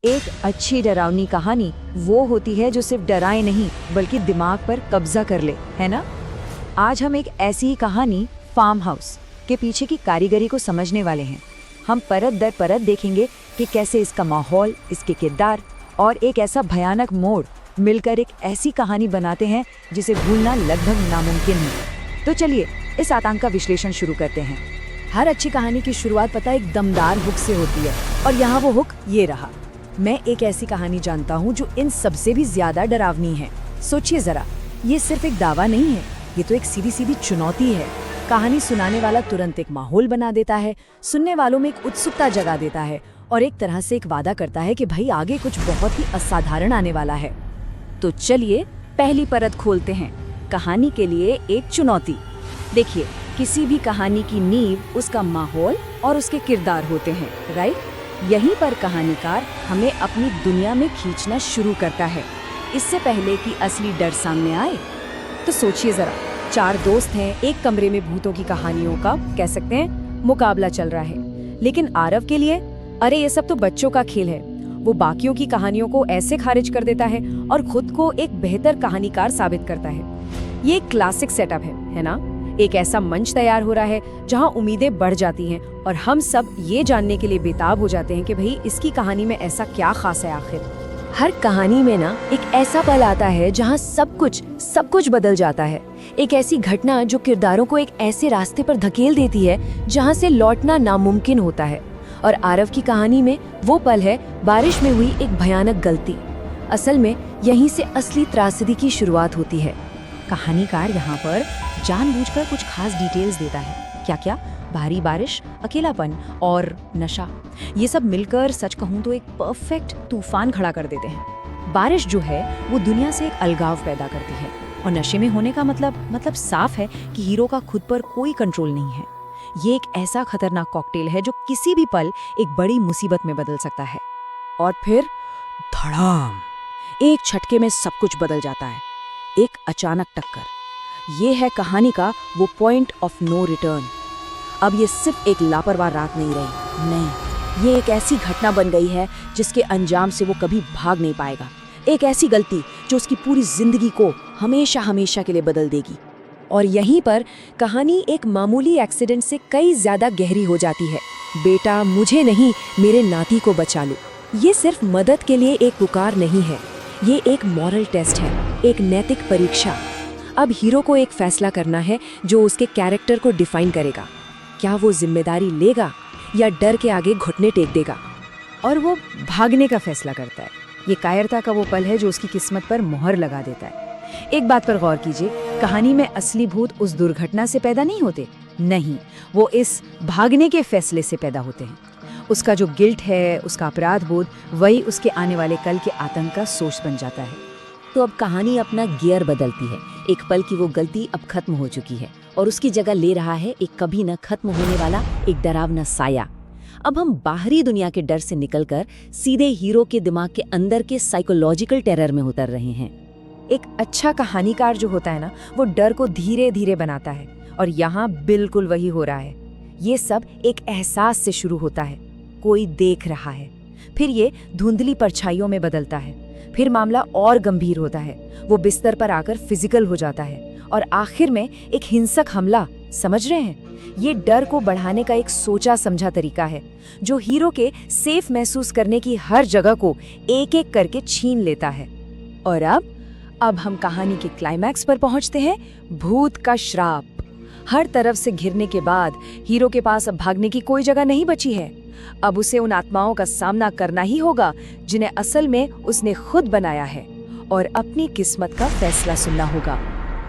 एक अच्छी डरावनी कहानी वो होती है जो सिर्फ डराए नहीं बल्कि दिमाग पर कब्जा कर ले, है ना। आज हम एक ऐसी ही कहानी फार्म हाउस के पीछे की कारीगरी को समझने वाले हैं। हम परत दर परत देखेंगे कि कैसे इसका माहौल, इसके किरदार और एक ऐसा भयानक मोड़ मिलकर एक ऐसी कहानी बनाते हैं जिसे भूलना लगभग नामुमकिन है। तो चलिए इस आतंक का विश्लेषण शुरू करते हैं। हर अच्छी कहानी की शुरुआत पता एक दमदार हुक से होती है और यहाँ वो हुक ये रहा। मैं एक ऐसी कहानी जानता हूँ जो इन सबसे भी ज्यादा डरावनी है। सोचिए जरा, ये सिर्फ एक दावा नहीं है, ये तो एक सीधी सीधी चुनौती है। कहानी सुनाने वाला तुरंत एक माहौल बना देता है, सुनने वालों में एक उत्सुकता जगा देता है और एक तरह से एक वादा करता है कि भाई आगे कुछ बहुत ही असाधारण आने वाला है। तो चलिए पहली परत खोलते हैं, कहानी के लिए एक चुनौती। देखिए, किसी भी कहानी की नींव उसका माहौल और उसके किरदार होते हैं, राइट। यहीं पर कहानीकार हमें अपनी दुनिया में खींचना शुरू करता है। इससे पहले कि असली डर सामने आए, तो सोचिए जरा, 4 दोस्त हैं, एक कमरे में भूतों की कहानियों का कह सकते हैं मुकाबला चल रहा है। लेकिन आरव के लिए अरे ये सब तो बच्चों का खेल है। वो बाकियों की कहानियों को ऐसे खारिज कर देता है और खुद को एक बेहतर कहानीकार साबित करता है। ये एक क्लासिक सेटअप है ना। एक ऐसा मंच तैयार हो रहा है जहां उम्मीदें बढ़ जाती हैं और हम सब ये जानने के लिए बेताब हो जाते हैं कि भाई इसकी कहानी में ऐसा क्या खास है आखिर। हर कहानी में ना एक ऐसा पल आता है जहां सब कुछ बदल जाता है। एक ऐसी घटना जो किरदारों को एक ऐसे रास्ते पर धकेल देती है जहां से लौटना नामुमकिन होता है। और आरव की कहानी में वो पल है बारिश में हुई एक भयानक गलती। असल में यहीं से असली त्रासदी की शुरुआत होती है। कहानीकार यहाँ पर जानबूझकर कुछ खास डिटेल्स देता है। क्या भारी बारिश, अकेलापन और नशा, ये सब मिलकर सच कहूँ तो एक परफेक्ट तूफान खड़ा कर देते हैं। बारिश जो है वो दुनिया से एक अलगाव पैदा करती है और नशे में होने का मतलब साफ है कि हीरो का खुद पर कोई कंट्रोल नहीं है। ये एक ऐसा खतरनाक कॉकटेल है जो किसी भी पल एक बड़ी मुसीबत में बदल सकता है। और फिर धड़ाम, एक झटके में सब कुछ बदल जाता है। एक अचानक टक्कर। ये है कहानी का वो पॉइंट ऑफ नो रिटर्न। अब ये सिर्फ एक लापरवाह रात नहीं रही, नहीं, ये एक ऐसी घटना बन गई है जिसके अंजाम से वो कभी भाग नहीं पाएगा। एक ऐसी गलती जो उसकी पूरी जिंदगी को हमेशा हमेशा के लिए बदल देगी। और यहीं पर कहानी एक मामूली एक्सीडेंट से कई ज्यादा गहरी हो जाती है। बेटा मुझे नहीं, मेरे नाती को बचा लो। ये सिर्फ मदद के लिए एक पुकार नहीं है, ये एक मॉरल टेस्ट है, एक नैतिक परीक्षा। अब हीरो को एक फैसला करना है जो उसके कैरेक्टर को डिफाइन करेगा। क्या वो जिम्मेदारी लेगा या डर के आगे घुटने टेक देगा? और वो भागने का फैसला करता है। ये कायरता का वो पल है जो उसकी किस्मत पर मोहर लगा देता है। एक बात पर गौर कीजिए, कहानी में असली भूत उस दुर्घटना से पैदा नहीं होते, नहीं, वो इस भागने के फैसले से पैदा होते हैं। उसका जो गिल्ट है, उसका अपराध बोध, वही उसके आने वाले कल के आतंक का सोर्स बन जाता है। तो अब कहानी अपना गियर बदलती है। एक पल की वो गलती अब खत्म हो चुकी है और उसकी जगह ले रहा है एक कभी न खत्म होने वाला एक डरावना साया। अब हम बाहरी दुनिया के डर से निकलकर सीधे हीरो के दिमाग के अंदर के साइकोलॉजिकल टेरर में उतर रहे हैं। एक अच्छा कहानीकार जो होता है ना, वो डर को धीरे धीरे बनाता है और यहाँ बिल्कुल वही हो रहा है। ये सब एक एहसास से शुरू होता है, कोई देख रहा है, फिर ये धुंधली परछाइयों में बदलता है, फिर मामला और गंभीर होता है, वो बिस्तर पर आकर फिजिकल हो जाता है और आखिर में एक हिंसक हमला। समझ रहे हैं? ये डर को बढ़ाने का एक सोचा समझा तरीका है जो हीरो के सेफ महसूस करने की हर जगह को एक एक करके छीन लेता है। और अब हम कहानी के क्लाइमैक्स पर पहुंचते हैं, भूत का श्राप। हर तरफ से घिरने के बाद हीरो के पास अब भागने की कोई जगह नहीं बची है। अब उसे उन आत्माओं का सामना करना ही होगा जिन्हें असल में उसने खुद बनाया है और अपनी किस्मत का फैसला सुनना होगा।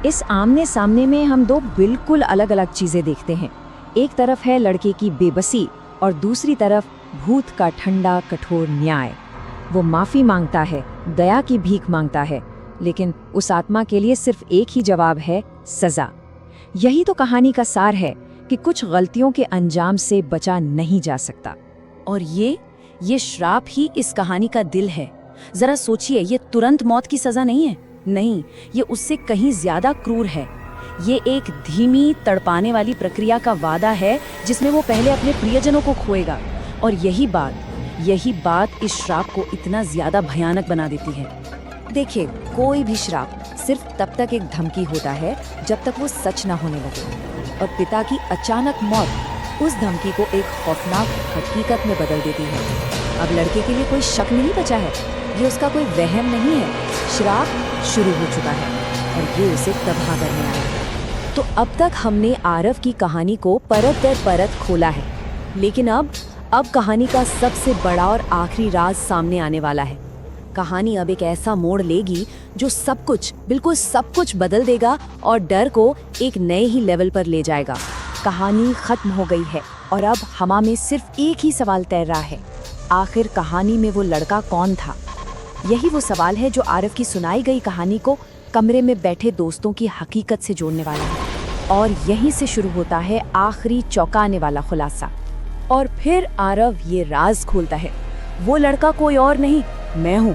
इस आमने सामने में हम दो बिल्कुल अलग अलग चीजें देखते हैं। एक तरफ है लड़के की बेबसी और दूसरी तरफ भूत का ठंडा कठोर न्याय। वो माफी मांगता है, दया की भीख मांगता है, लेकिन उस आत्मा के लिए सिर्फ एक ही जवाब है, सजा। यही तो कहानी का सार है कि कुछ गलतियों के अंजाम से बचा नहीं जा सकता। और ये श्राप ही इस कहानी का दिल है। जरा सोचिए, ये तुरंत मौत की सजा नहीं है, नहीं, ये उससे कहीं ज्यादा क्रूर है। ये एक धीमी तड़पाने वाली प्रक्रिया का वादा है जिसमें वो पहले अपने प्रियजनों को खोएगा। और यही बात यही बात इस श्राप को इतना ज्यादा भयानक बना देती है। देखिए, कोई भी श्राप सिर्फ तब तक एक धमकी होता है जब तक वो सच ना होने लगे, और पिता की अचानक मौत उस धमकी को एक खौफनाक हकीकत में बदल देती है। अब लड़के के लिए कोई शक नहीं बचा है, ये उसका कोई वहम नहीं है, श्राप शुरू हो चुका है और ये उसे तबाह करने आया है। तो अब तक हमने आरव की कहानी को परत दर परत खोला है, लेकिन अब कहानी का सबसे बड़ा और आखिरी राज सामने आने वाला है। कहानी अब एक ऐसा मोड़ लेगी जो सब कुछ, बिल्कुल सब कुछ बदल देगा और डर को एक नए ही लेवल पर ले जाएगा। कहानी खत्म हो गई है और अब हवा में सिर्फ एक ही सवाल तैर रहा है, आखिर कहानी में वो लड़का कौन था? यही वो सवाल है जो आरव की सुनाई गई कहानी को कमरे में बैठे दोस्तों की हकीकत से जोड़ने वाला है, और यहीं से शुरू होता है आखिरी चौंकाने वाला खुलासा। और फिर आरव ये राज खोलता है, वो लड़का कोई और नहीं, मैं हूँ।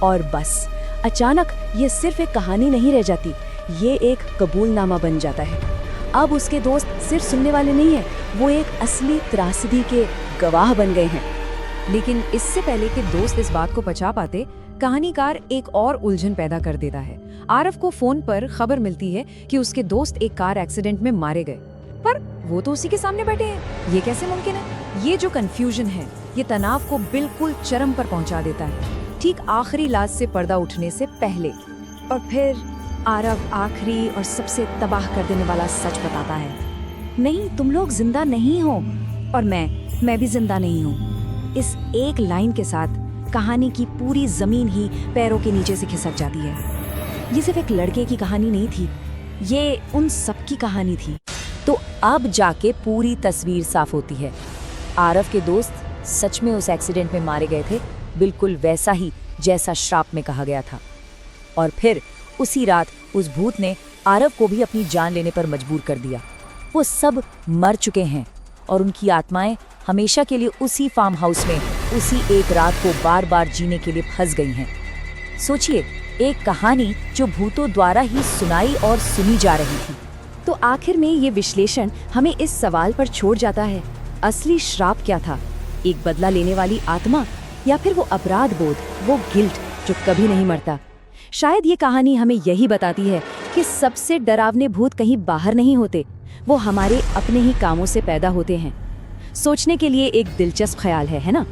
और बस अचानक ये सिर्फ एक कहानी नहीं रह जाती, ये एक कबूलनामा बन जाता है। अब उसके दोस्त सिर्फ सुनने वाले नहीं हैं, वो एक असली त्रासदी के गवाह बन गए हैं। लेकिन इससे पहले कि दोस्त इस बात को पचा पाते, कहानीकार एक और उलझन पैदा कर देता है। आरव को फोन पर खबर मिलती है कि उसके दोस्त एक कार एक्सीडेंट में मारे गए, पर वो तो उसी के सामने बैठे हैं, ये कैसे मुमकिन है? ये जो कंफ्यूजन है, ये तनाव को बिल्कुल चरम पर पहुंचा देता है, ठीक आखिरी लाश से पर्दा उठने से पहले। और फिर आरव आखिरी और सबसे तबाह कर देने वाला सच बताता है, नहीं, तुम लोग जिंदा नहीं हो और मैं भी जिंदा नहीं हूँ। इस एक लाइन के साथ कहानी की पूरी जमीन ही पैरों के नीचे से खिसक जाती है। ये सिर्फ एक लड़के की कहानी नहीं थी, ये उन सब की कहानी थी। तो अब जाके पूरी तस्वीर साफ होती है। आरव के दोस्त सच में उस एक्सीडेंट में मारे गए थे, बिल्कुल वैसा ही जैसा श्राप में कहा गया था। और फिर उसी रात उस भूत ने आरव को भी अपनी जान लेने पर मजबूर कर दिया। वो सब मर चुके हैं और उनकी आत्माएं हमेशा के लिए उसी फार्म हाउस में उसी एक रात को बार बार जीने के लिए फंस गई हैं। सोचिए, एक कहानी जो भूतों द्वारा ही सुनाई और सुनी जा रही थी। तो आखिर में ये विश्लेषण हमें इस सवाल पर छोड़ जाता है, असली श्राप क्या था? एक बदला लेने वाली आत्मा, या फिर वो अपराध बोध, वो गिल्ट जो कभी नहीं मरता? शायद ये कहानी हमें यही बताती है कि सबसे डरावने भूत कहीं बाहर नहीं होते, वो हमारे अपने ही कामों से पैदा होते हैं। सोचने के लिए एक दिलचस्प ख्याल है ना?